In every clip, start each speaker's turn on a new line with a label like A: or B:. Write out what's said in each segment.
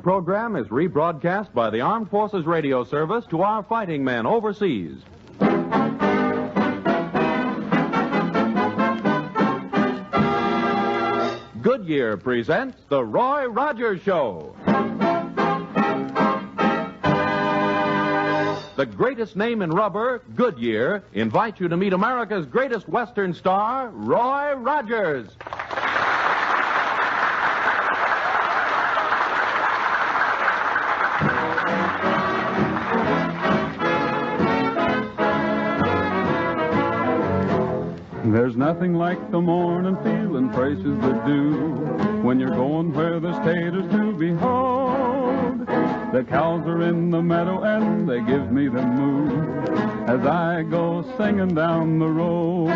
A: Program is rebroadcast by the Armed Forces Radio Service to our fighting men overseas. Goodyear presents The Roy Rogers Show. The greatest name in rubber, Goodyear, invites you to meet America's greatest Western star, Roy Rogers.
B: There's nothing like the morning feeling precious that do when you're going where there's taters to behold. The cows are in the meadow and they give me the mood as I go singing down the road.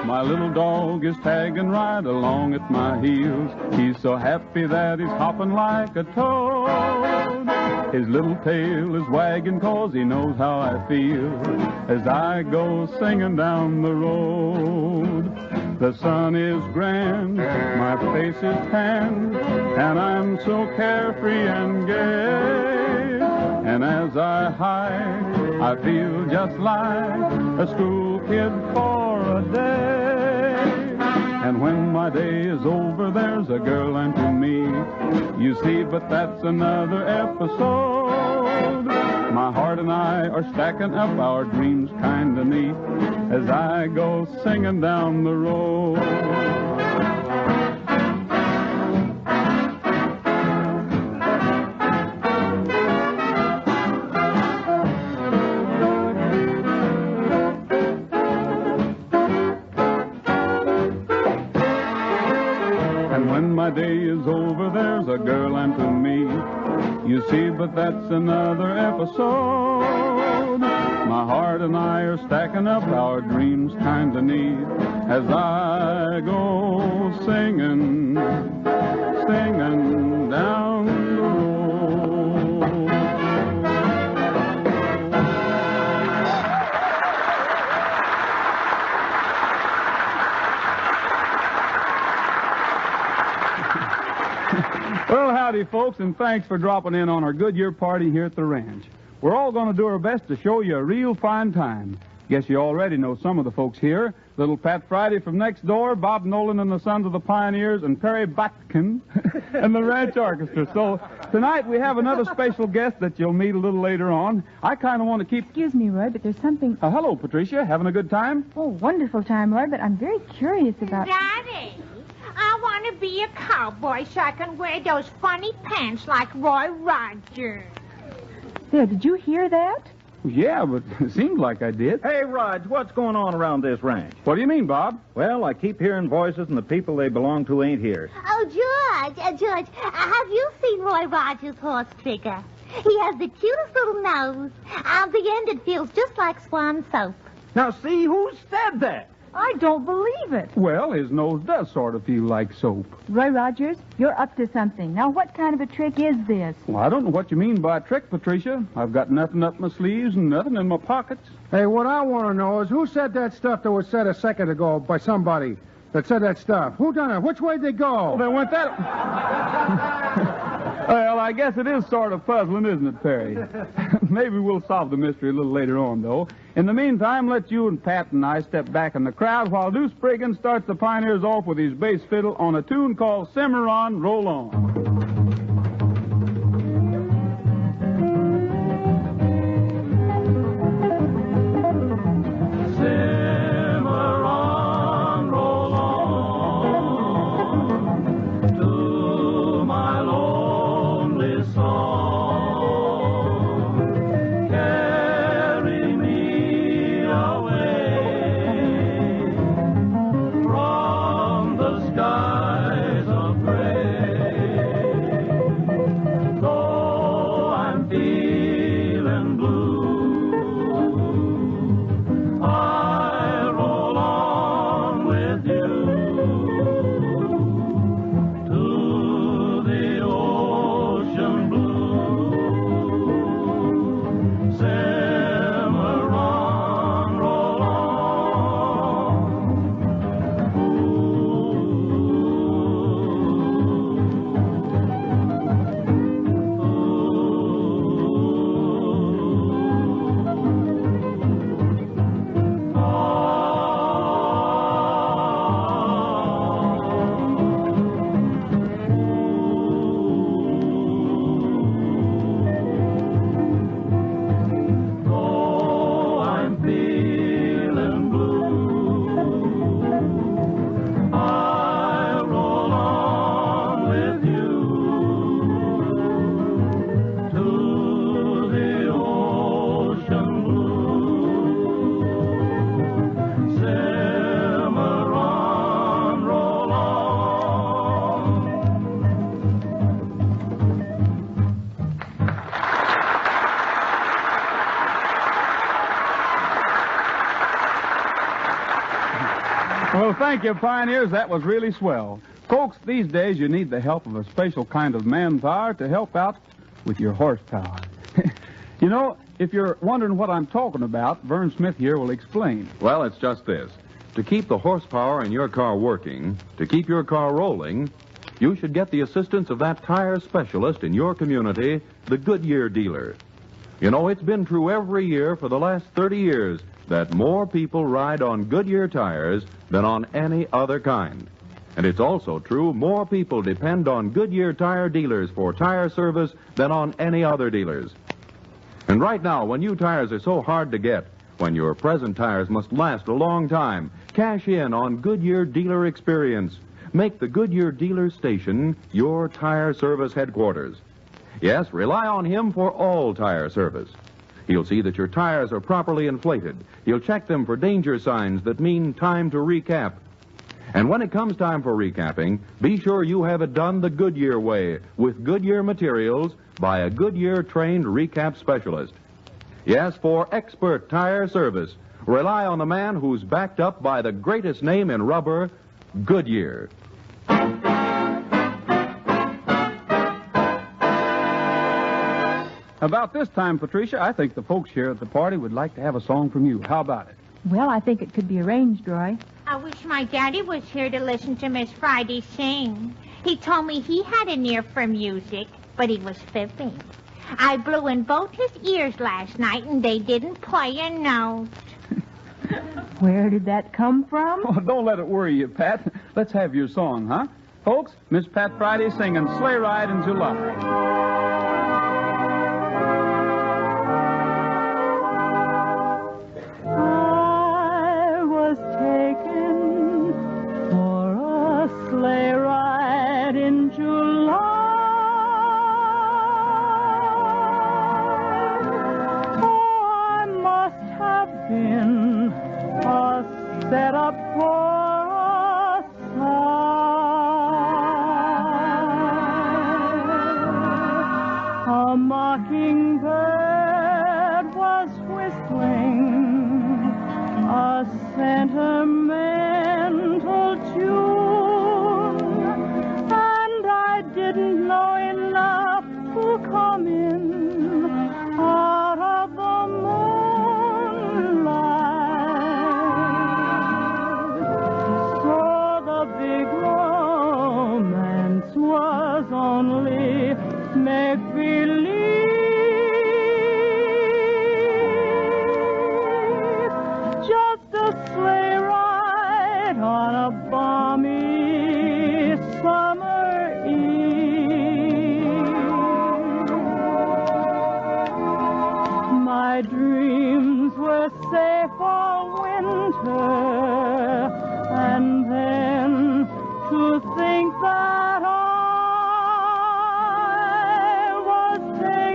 B: My little dog is tagging right along at my heels. He's so happy that he's hopping like a toad. His little tail is wagging 'cause he knows how I feel as I go singing down the road. The sun is grand, my face is tanned, and I'm so carefree and gay. And as I hike, I feel just like a school kid for a day. And when my day is over, there's a girl unto me, you see, but that's another episode. My heart and I are stacking up our dreams kinda neat as I go singing down the road. My day is over, there's a girl unto me, you see, but that's another episode. My heart and I are stacking up our dreams kinda neat as I go singing, singing down the road. Well, howdy, folks, and thanks for dropping in on our Goodyear party here at the ranch. We're all going to do our best to show you a real fine time. Guess you already know some of the folks here. Little Pat Friday from next door, Bob Nolan and the Sons of the Pioneers, and Perry Botkin and the Ranch Orchestra. So tonight we have another special guest that you'll meet a little later on. I kind of want to keep...
C: Excuse me, Roy, but there's something...
B: hello, Patricia. Having a good time?
C: Oh, wonderful time, Roy, but I'm very curious about...
D: Daddy, I want to be a cowboy so I can wear those funny pants like Roy Rogers.
C: There, did you hear that?
B: Yeah, but it seems like I did.
E: Hey, Rog, what's going on around this ranch?
B: What do you mean, Bob?
E: Well, I keep hearing voices and the people they belong to ain't here.
F: Oh, George, have you seen Roy Rogers' horse trigger? He has the cutest little nose. At the end, it feels just like swan soap.
E: Now, see, who said that?
C: I don't believe it.
B: Well, his nose does sort of feel like soap.
C: Roy Rogers, you're up to something. Now, what kind of a trick is this?
B: Well, I don't know what you mean by a trick, Patricia. I've got nothing up my sleeves and nothing in my pockets.
G: Hey, what I want to know is who said that stuff that was said a second ago by somebody that said that stuff? Who done it? Which way'd they go?
B: Well, they went that... Well, I guess it is sort of puzzling, isn't it, Perry? Maybe we'll solve the mystery a little later on, though. In the meantime, let you and Pat and I step back in the crowd while Deuce Spriggan starts the Pioneers off with his bass fiddle on a tune called Simmer On, Roll On.
H: Skies of gray.
B: thank you, pioneers. That was really swell. Folks, these days you need the help of a special kind of manpower to help out with your horsepower. You know, if you're wondering what I'm talking about, Vern Smith here will explain.
A: Well, it's just this. To keep the horsepower in your car working, to keep your car rolling, you should get the assistance of that tire specialist in your community, the Goodyear dealer. You know, it's been true every year for the last 30 years that more people ride on Goodyear tires than on any other kind. And it's also true more people depend on Goodyear tire dealers for tire service than on any other dealers. And right now, when new tires are so hard to get, when your present tires must last a long time, cash in on Goodyear dealer experience. Make the Goodyear dealer station your tire service headquarters. Yes, rely on him for all tire service. He'll see that your tires are properly inflated. He'll check them for danger signs that mean time to recap. And when it comes time for recapping, be sure you have it done the Goodyear way, with Goodyear materials by a Goodyear-trained recap specialist. Yes, for expert tire service, rely on the man who's backed up by the greatest name in rubber, Goodyear.
B: About this time, Patricia, I think the folks here at the party would like to have a song from you. How about it?
C: Well, I think it could be arranged, Roy.
D: I wish my daddy was here to listen to Miss Friday sing. He told me he had an ear for music, but he was fibbing. I blew in both his ears last night, and they didn't play a note.
C: Where did that come from?
B: Oh, don't let it worry you, Pat. Let's have your song, huh? Folks, Miss Pat Friday singing Sleigh Ride in July.
H: Set up for a sigh. A mockingbird was whistling a sentimental tune, and I didn't know enough to come in out of the moonlight. Was only make-believe, just a sleigh ride on a balmy summer eve. My dreams were safe all winter, and then to think that I was taken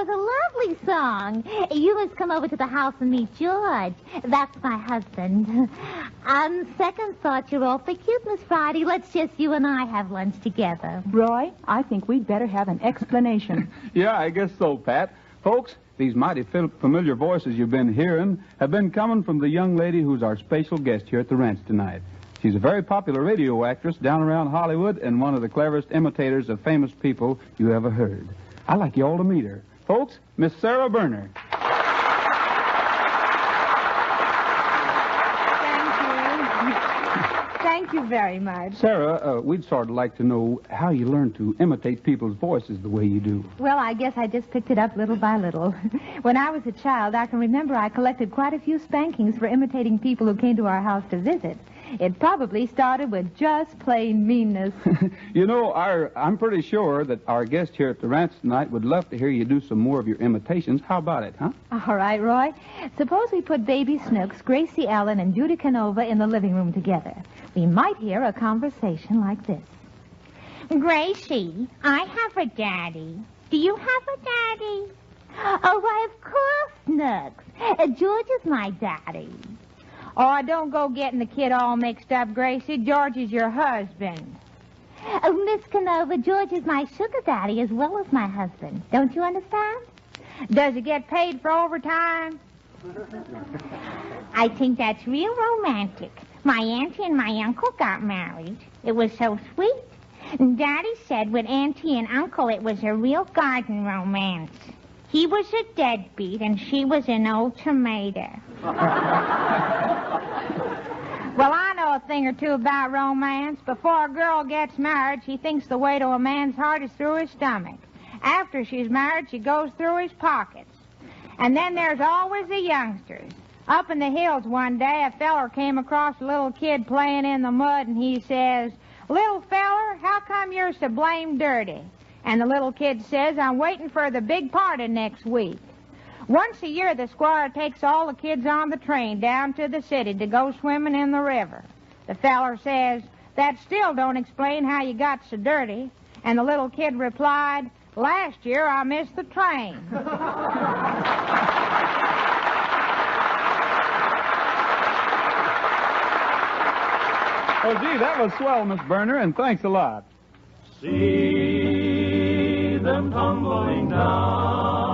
F: was a lovely song. You must come over to the house and meet George. That's my husband. On second thought, you're awfully cute, Miss Friday. Let's just you and I have lunch together.
C: Roy, I think we'd better have an explanation.
B: Yeah, I guess so, Pat. Folks, these mighty familiar voices you've been hearing have been coming from the young lady who's our special guest here at the ranch tonight. She's a very popular radio actress down around Hollywood and one of the cleverest imitators of famous people you ever heard. I'd like you all to meet her. Folks, Miss Sara Berner.
C: Thank you very much.
B: Sara, we'd sort of like to know how you learned to imitate people's voices the way you do.
C: Well, I guess I just picked it up little by little. When I was a child, I can remember I collected quite a few spankings for imitating people who came to our house to visit. It probably started with just plain meanness.
B: You know, I'm pretty sure that our guest here at the ranch tonight would love to hear you do some more of your imitations. How about it, huh?
C: All right, Roy. Suppose we put Baby Snooks, Gracie Allen, and Judy Canova in the living room together. We might hear a conversation like this.
D: Gracie, I have a daddy. Do you have a daddy?
F: Oh, why, of course, Snooks. George is my daddy.
D: Oh, don't go getting the kid all mixed up, Gracie. George is your husband.
F: Oh, Miss Canova, George is my sugar daddy as well as my husband. Don't you understand?
D: Does he get paid for overtime? I think that's real romantic. My auntie and my uncle got married. It was so sweet. Daddy said with auntie and uncle it was a real garden romance. He was a deadbeat and she was an old tomato. Well, I know a thing or two about romance. Before a girl gets married, she thinks the way to a man's heart is through his stomach. After she's married, she goes through his pockets. And then there's always the youngsters. Up in the hills one day, a feller came across a little kid playing in the mud, and he says, "Little feller, how come you're so blame dirty?" And the little kid says, "I'm waiting for the big party next week." Once a year, the squire takes all the kids on the train down to the city to go swimming in the river. The feller says, "That still don't explain how you got so dirty." And the little kid replied, "Last year I missed the train."
B: Oh, gee, that was swell, Miss Berner, and thanks a lot.
I: See them tumbling down.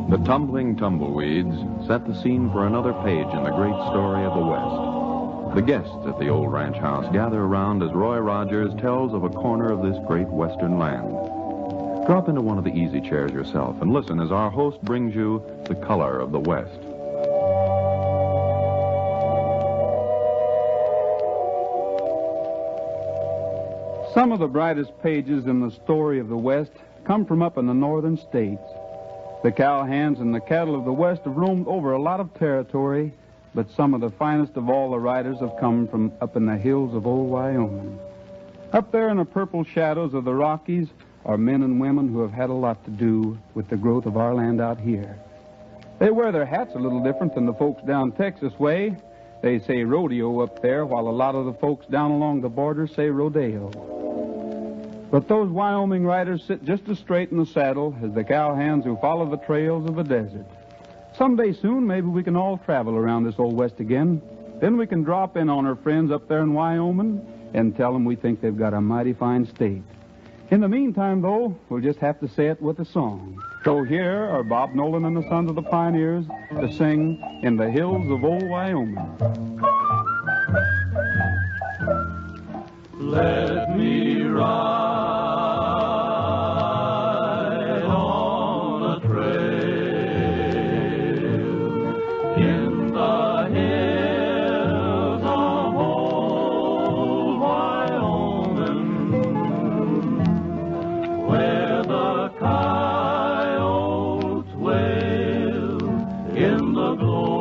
A: The tumbling tumbleweeds set the scene for another page in the great story of the West. The guests at the old ranch house gather around as Roy Rogers tells of a corner of this great western land. Drop into one of the easy chairs yourself and listen as our host brings you the color of the West.
B: Some of the brightest pages in the story of the West come from up in the northern states. The cowhands and the cattle of the West have roamed over a lot of territory, but some of the finest of all the riders have come from up in the hills of old Wyoming. Up there in the purple shadows of the Rockies are men and women who have had a lot to do with the growth of our land out here. They wear their hats a little different than the folks down Texas way. They say rodeo up there, while a lot of the folks down along the border say rodeo. But those Wyoming riders sit just as straight in the saddle as the cowhands who follow the trails of the desert. Someday soon, maybe we can all travel around this old West again. Then we can drop in on our friends up there in Wyoming and tell them we think they've got a mighty fine state. In the meantime, though, we'll just have to say it with a song. So here are Bob Nolan and the Sons of the Pioneers to sing In the Hills of Old Wyoming.
I: Let me ride on a trail in the hills of old Wyoming, where the coyotes wail in the gloaming.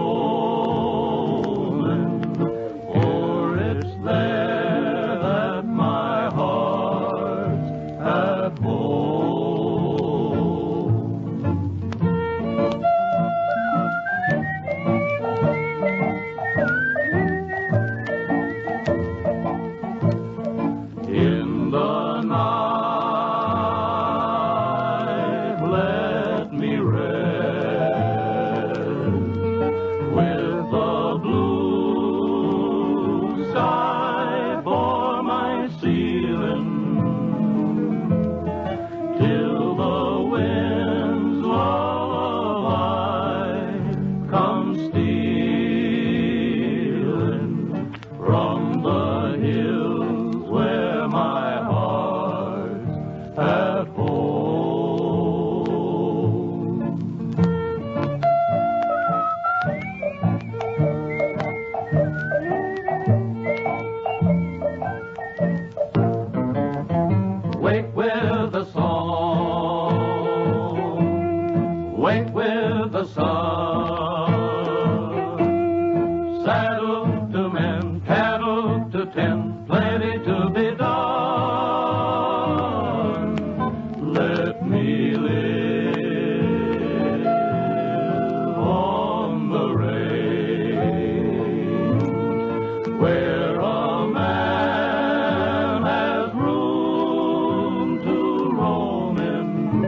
I: where a man has room to roam in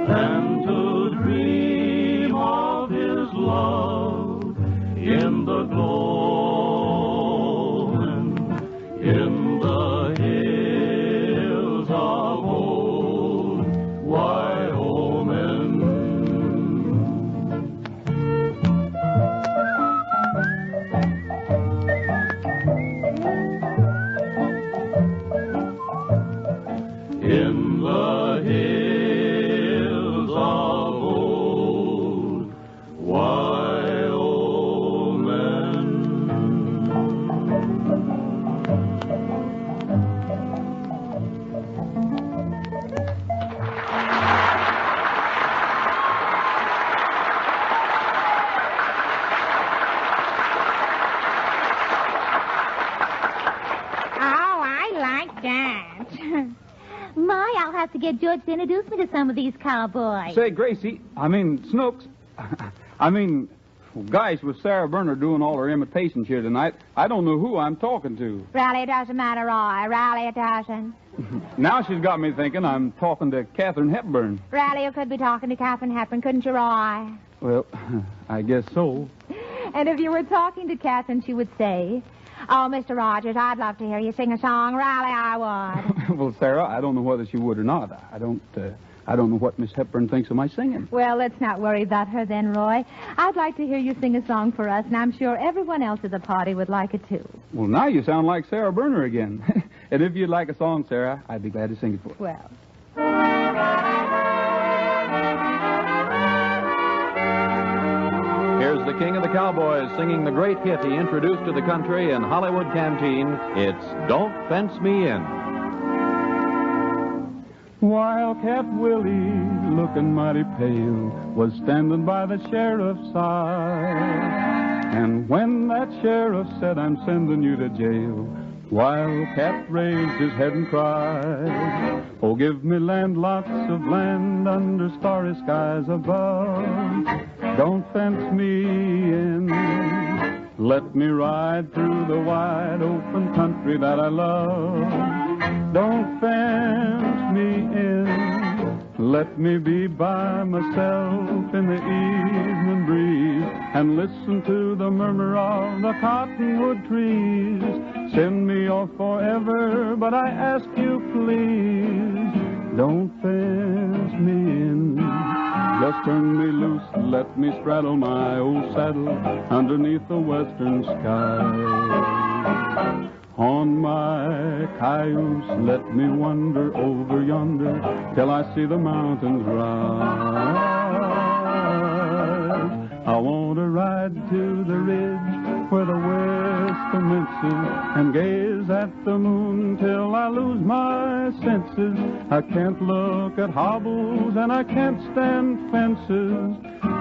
I: and to dream of his love in the glowing, in the hills of old Wyoming. In the hills of old
D: Oh, I like that.
F: My, I'll have to get George to introduce me to some of these cowboys.
B: Say, Gracie, Snooks, gosh, with Sara Berner doing all her imitations here tonight, I don't know who I'm talking to.
C: Really, it doesn't matter, Roy. Really, it doesn't.
B: Now she's got me thinking I'm talking to Katharine Hepburn.
C: Really, you could be talking to Katharine Hepburn, couldn't you, Roy?
B: Well, I guess so.
C: And if you were talking to Katharine, she would say, "Oh, Mr. Rogers, I'd love to hear you sing a song. Really, I would."
B: Well, Sarah, I don't know whether she would or not. I don't know what Miss Hepburn thinks of my singing.
C: Well, let's not worry about her then, Roy. I'd like to hear you sing a song for us, and I'm sure everyone else at the party would like it, too.
B: Well, now you sound like Sara Berner again. And if you'd like a song, Sarah, I'd be glad to sing it for you.
C: Well.
A: Here's the king of the cowboys singing the great hit he introduced to the country in Hollywood Canteen. It's Don't Fence Me In.
B: Wildcat Willie, looking mighty pale, was standing by the sheriff's side. And when that sheriff said, "I'm sending you to jail," Wildcat raised his head and cried, "Oh, give me land, lots of land under starry skies above. Don't fence me in. Let me ride through the wide open country that I love. Don't fence me in. Let me be by myself in the evening breeze and listen to the murmur of the cottonwood trees. Send me off forever, but I ask you please, don't fence me in. Just turn me loose, let me straddle my old saddle underneath the western sky. On my cayuse, let me wander over yonder till I see the mountains rise. I want to ride to the ridge where the west commences and gaze at the moon till I lose my senses. I can't look at hobbles and I can't stand fences.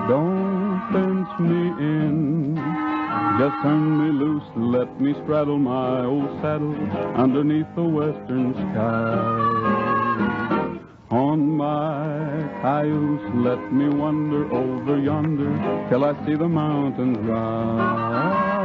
B: Don't fence me in. Just turn me loose, let me straddle my old saddle underneath the western sky. On my cayuse, let me wander over yonder till I see the mountains rise.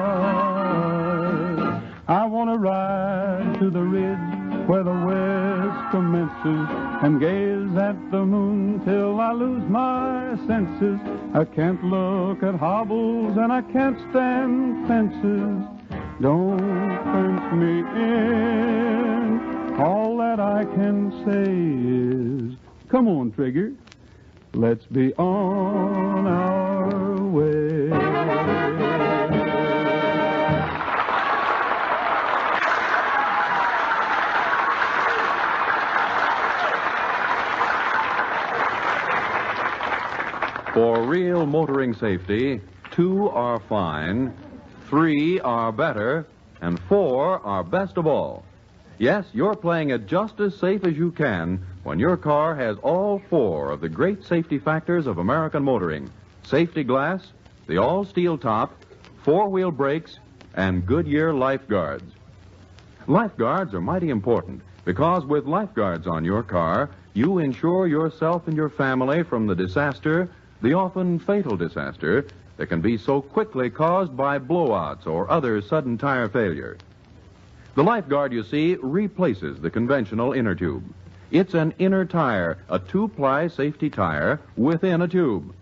B: I want to ride to the ridge where the west commences and gaze at the moon till I lose my senses. I can't look at hobbles and I can't stand fences. Don't fence me in. All that I can say is, come on, Trigger, let's be on our way.
A: For real motoring safety, 2 are fine, 3 are better, and 4 are best of all. Yes, you're playing it just as safe as you can when your car has all 4 of the great safety factors of American motoring: safety glass, the all-steel top, 4-wheel brakes, and Goodyear lifeguards. Lifeguards are mighty important because with lifeguards on your car, you insure yourself and your family from the disaster, the often fatal disaster, that can be so quickly caused by blowouts or other sudden tire failure. The lifeguard, you see, replaces the conventional inner tube. It's an inner tire, a two-ply safety tire within a tube.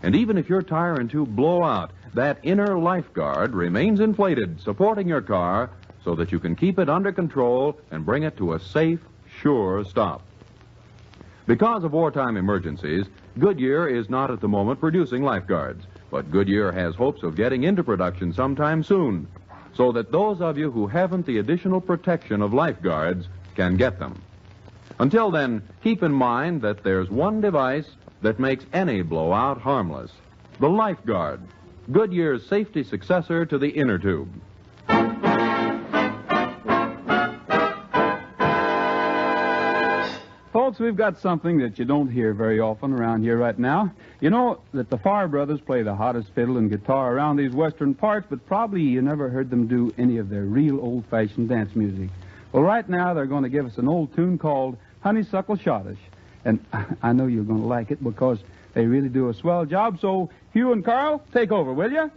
A: And even if your tire and tube blow out, that inner lifeguard remains inflated, supporting your car so that you can keep it under control and bring it to a safe, sure stop. Because of wartime emergencies, Goodyear is not at the moment producing lifeguards, but Goodyear has hopes of getting into production sometime soon, so that those of you who haven't the additional protection of lifeguards can get them. Until then, keep in mind that there's one device that makes any blowout harmless: the lifeguard, Goodyear's safety successor to the inner tube.
B: Folks, we've got something that you don't hear very often around here right now. You know that the Farr brothers play the hottest fiddle and guitar around these western parts, but probably you never heard them do any of their real old-fashioned dance music. Well, right now they're going to give us an old tune called Honeysuckle Schottish. And I know you're going to like it because they really do a swell job. So, Hugh and Carl, take over, will you?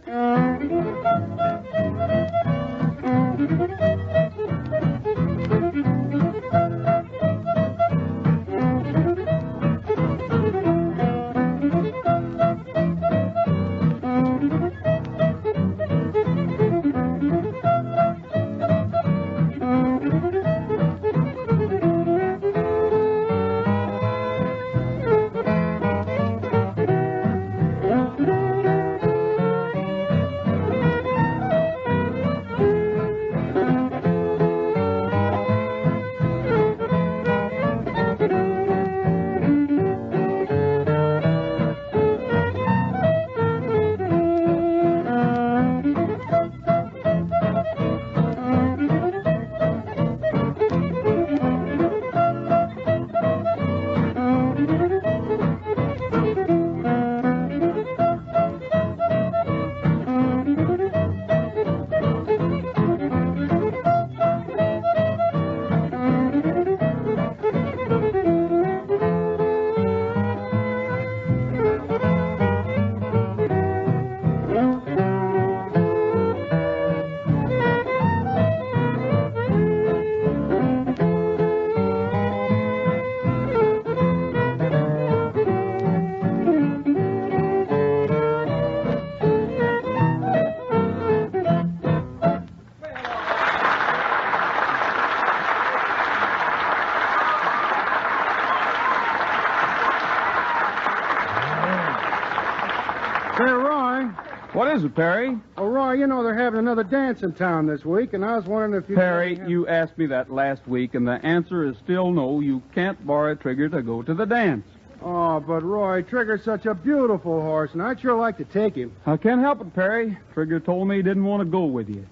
B: What is it, Perry?
G: Oh, Roy, you know they're having another dance in town this week, and I was wondering if you...
B: Perry, you asked me that last week, and the answer is still no. You can't borrow Trigger to go to the dance.
G: Oh, but Roy, Trigger's such a beautiful horse, and I'd sure like to take him.
B: I can't help it, Perry. Trigger told me he didn't want to go with you.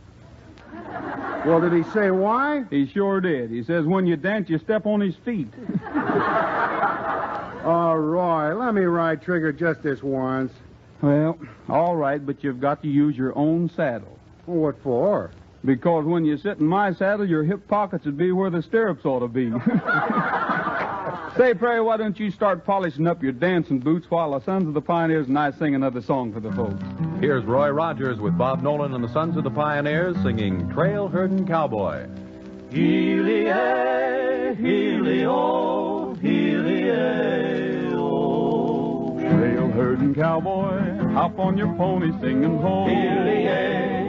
G: Well, did he say why?
B: He sure did. He says when you dance, you step on his feet.
G: Oh, Roy, let me ride Trigger just this once.
B: Well, all right, but you've got to use your own saddle.
G: Well, what for?
B: Because when you sit in my saddle, your hip pockets would be where the stirrups ought to be. Say, Perry, why don't you start polishing up your dancing boots while the Sons of the Pioneers and I sing another song for the folks?
A: Here's Roy Rogers with Bob Nolan and the Sons of the Pioneers singing Trail Herdin' Cowboy.
I: Healy-ay, healy-o, healy-ay-o.
B: Trail herding cowboy, hop on your pony, singing ho.
I: Healy-ay,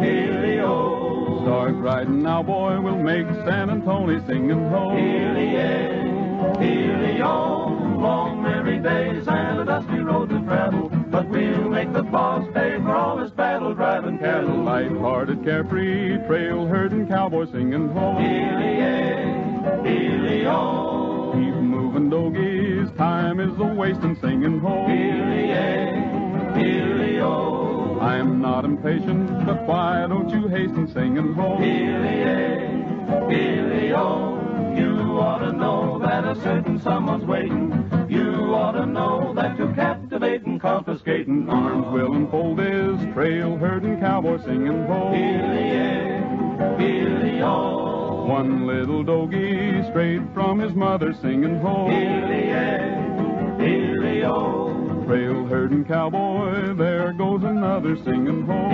I: healy-o.
B: Start riding now, boy, we'll make San Antonio singing ho.
I: Healy-ay, healy-o. Long merry days and a dusty road to travel, but we'll make the boss pay for all his battle driving cattle.
B: Light-hearted, carefree, trail herding cowboy singing ho.
I: Healy-ay, healy-o.
B: Keep moving, doggies, time is a-wasting, singing ho.
I: Healy-ay, healy-o.
B: I'm not impatient, but why don't you hasten, singing ho.
I: Healy-ay, healy-o. You ought to know that a certain someone's waiting. You ought to know that to captivate and confiscating
B: arms will enfold his trail herding cowboy singing ho.
I: Healy-ay, healy-o.
B: One little doggie straight from his mother singing ho.
I: Healy-ay, healy-o.
B: trail herding cowboy, there goes another singing home.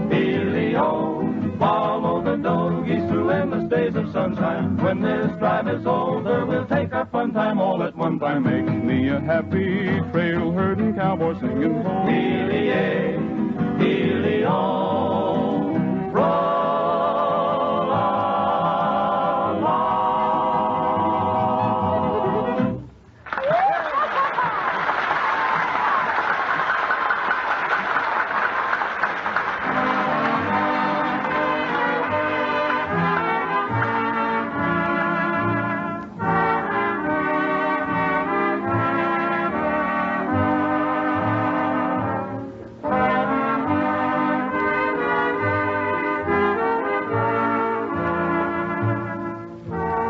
I: Hilly-o, follow the dough, geese through endless days of sunshine. When this drive is over, we'll take our fun time all at one time.
B: Makes me a happy trail herding cowboy singing home.
I: Hilly-o,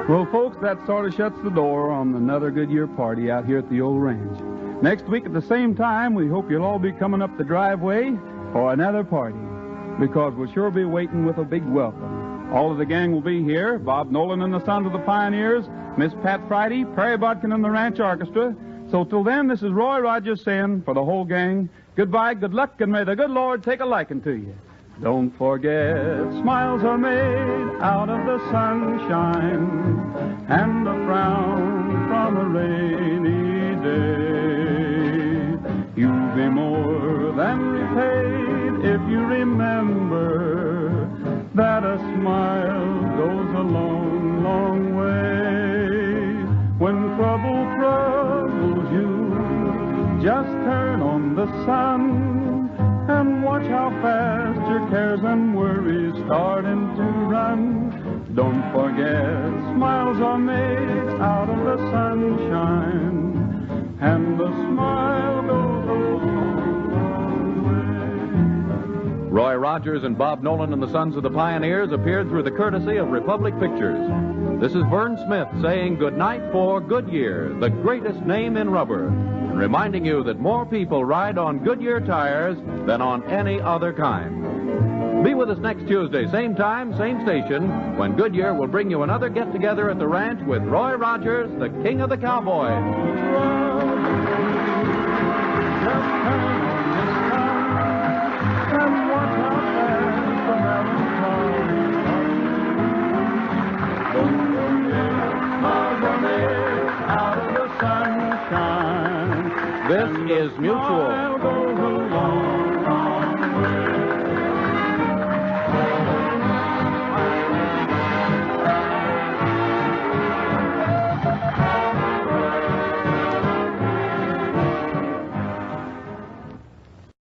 B: Well, folks, that sort of shuts the door on another Goodyear party out here at the old ranch. Next week at the same time, we hope you'll all be coming up the driveway for another party, because we'll sure be waiting with a big welcome. All of the gang will be here: Bob Nolan and the Sons of the Pioneers, Miss Pat Friday, Perry Bodkin and the Ranch Orchestra. So till then, this is Roy Rogers saying for the whole gang, goodbye, good luck, and may the good Lord take a liking to you. Don't forget, smiles are made out of the sunshine, and a frown from a rainy day. You'll be more than repaid if you remember that a smile goes a long, long way. When trouble troubles you, just turn on the sun and watch how fast your cares and worries starting to run. Don't forget, smiles are made out of the sunshine, and the smile goes a long way.
A: Roy Rogers and Bob Nolan and the Sons of the Pioneers appeared through the courtesy of Republic Pictures. This is Vern Smith saying goodnight for Goodyear, the greatest name in rubber, reminding you that more people ride on Goodyear tires than on any other kind. Be with us next Tuesday, same time, same station, when Goodyear will bring you another get-together at the ranch with Roy Rogers, the king of the cowboys. This is Mutual.